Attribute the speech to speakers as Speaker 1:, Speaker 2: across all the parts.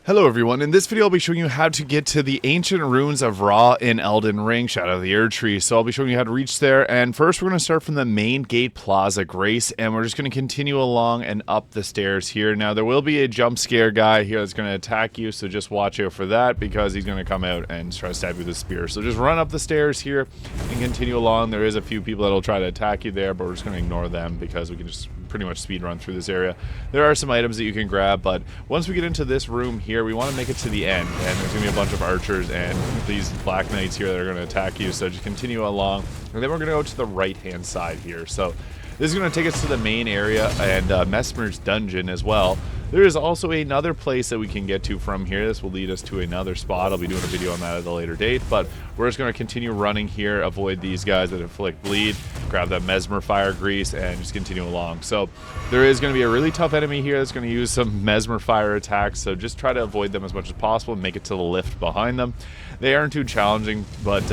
Speaker 1: Hello everyone, in this video I'll be showing you how to get to the ancient ruins of RAUH in Elden Ring Shadow, the Erdtree. So I'll be showing you how to reach there, and first we're going to start from the main gate Plaza Grace, and we're just going to continue along and up the stairs here. Now there will be a jump scare guy here that's going to attack you, so just watch out for that because he's going to come out and try to stab you with a spear. So just run up the stairs here and continue along. There is a few people that will try to attack you there, but we're just going to ignore them because we can just pretty much speed run through this area. There are some items that you can grab, but once we get into this room here, we want to make it to the end, and there's going to be a bunch of archers and these black knights here that are going to attack you, so just continue along, and then we're going to go to the right hand side here. So this is going to take us to the main area and Messmer's dungeon as well. There is also another place that we can get to from here. This will lead us to another spot. I'll be doing a video on that at a later date, but we're just going to continue running here, avoid these guys that inflict bleed, grab that Messmer fire grease, and just continue along. So there is going to be a really tough enemy here that's going to use some Messmer fire attacks, so just try to avoid them as much as possible and make it to the lift behind them. They aren't too challenging, but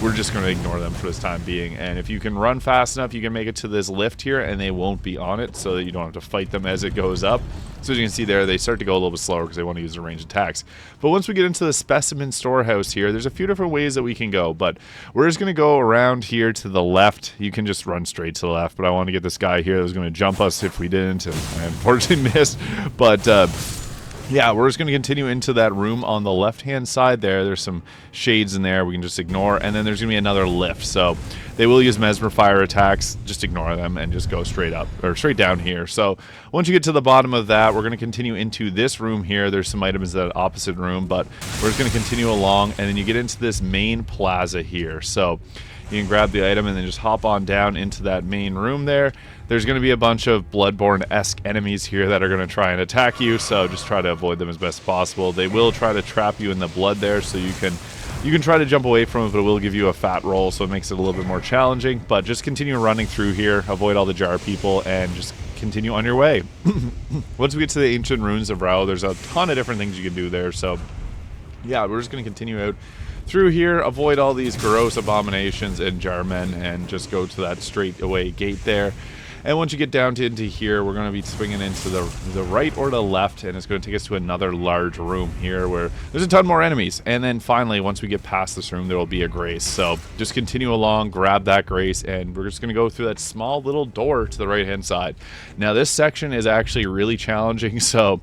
Speaker 1: we're just going to ignore them for this time being. And if you can run fast enough, you can make it to this lift here, and they won't be on it, so that you don't have to fight them as it goes up. So as you can see there, they start to go a little bit slower because they want to use their ranged attacks. But once we get into the specimen storehouse here, there's a few different ways that we can go, but we're just going to go around here to the left. You can just run straight to the left, but I want to get this guy here that was going to jump us if we didn't, and I unfortunately missed. But yeah, we're just going to continue into that room on the left-hand side there. There's some shades in there we can just ignore, and then there's going to be another lift. So they will use Messmer fire attacks. Just ignore them and just go straight up, or straight down here. So once you get to the bottom of that, we're going to continue into this room here. There's some items in that opposite room, but we're just going to continue along, and then you get into this main plaza here. So you can grab the item and then just hop on down into that main room there. There's going to be a bunch of Bloodborne-esque enemies here that are going to try and attack you, so just try to avoid them as best possible. They will try to trap you in the blood there, so you can try to jump away from it, but it will give you a fat roll, so it makes it a little bit more challenging. But just continue running through here, avoid all the jar people, and just continue on your way. Once we get to the ancient ruins of RAUH, there's a ton of different things you can do there, so yeah, we're just going to continue out through here, avoid all these gross abominations and jarmen, and just go to that straight away gate there. And once you get down into here, we're going to be swinging into the right or the left, and it's going to take us to another large room here where there's a ton more enemies. And then finally, once we get past this room, there will be a grace. So just continue along, grab that grace, and we're just going to go through that small little door to the right-hand side. Now, this section is actually really challenging, so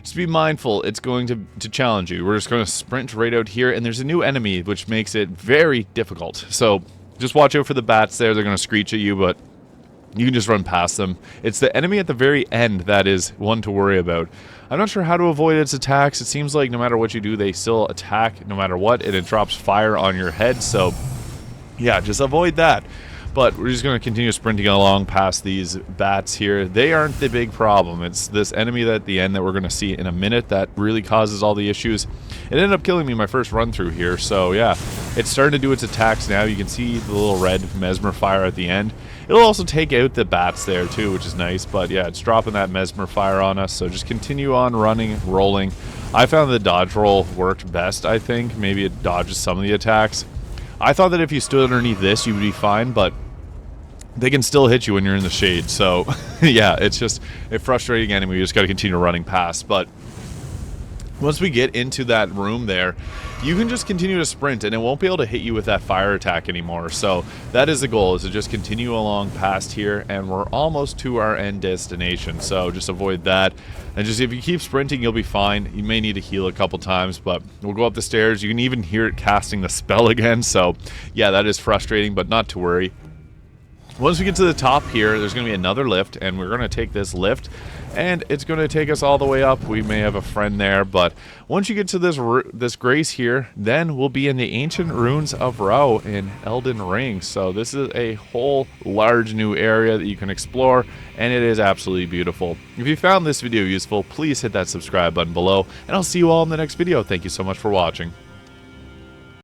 Speaker 1: just be mindful. It's going to challenge you. We're just going to sprint right out here, and there's a new enemy, which makes it very difficult. So just watch out for the bats there. They're going to screech at you, but you can just run past them. It's the enemy at the very end that is one to worry about. I'm not sure how to avoid its attacks. It seems like no matter what you do, they still attack no matter what, and it drops fire on your head, so yeah, just avoid that. But we're just going to continue sprinting along past these bats here. They aren't the big problem. It's this enemy at the end that we're going to see in a minute that really causes all the issues. It ended up killing me my first run through here, so yeah, it's starting to do its attacks now. You can see the little red Messmer fire at the end. It'll also take out the bats there too, which is nice, but yeah, it's dropping that Messmer fire on us, so just continue on running, rolling. I found the dodge roll worked best, I think. Maybe it dodges some of the attacks. I thought that if you stood underneath this, you would be fine, but they can still hit you when you're in the shade, so yeah, it's just a frustrating enemy. We just got to continue running past. But once we get into that room there, you can just continue to sprint, and it won't be able to hit you with that fire attack anymore. So that is the goal, is to just continue along past here, and we're almost to our end destination, so just avoid that. And just if you keep sprinting, you'll be fine. You may need to heal a couple times, but we'll go up the stairs. You can even hear it casting the spell again, so yeah, that is frustrating, but not to worry. Once we get to the top here, there's going to be another lift, and we're going to take this lift, and it's going to take us all the way up. We may have a friend there, but once you get to this grace here, then we'll be in the ancient ruins of RAUH in Elden Ring. So this is a whole large new area that you can explore, and it is absolutely beautiful. If you found this video useful, please hit that subscribe button below, and I'll see you all in the next video. Thank you so much for watching.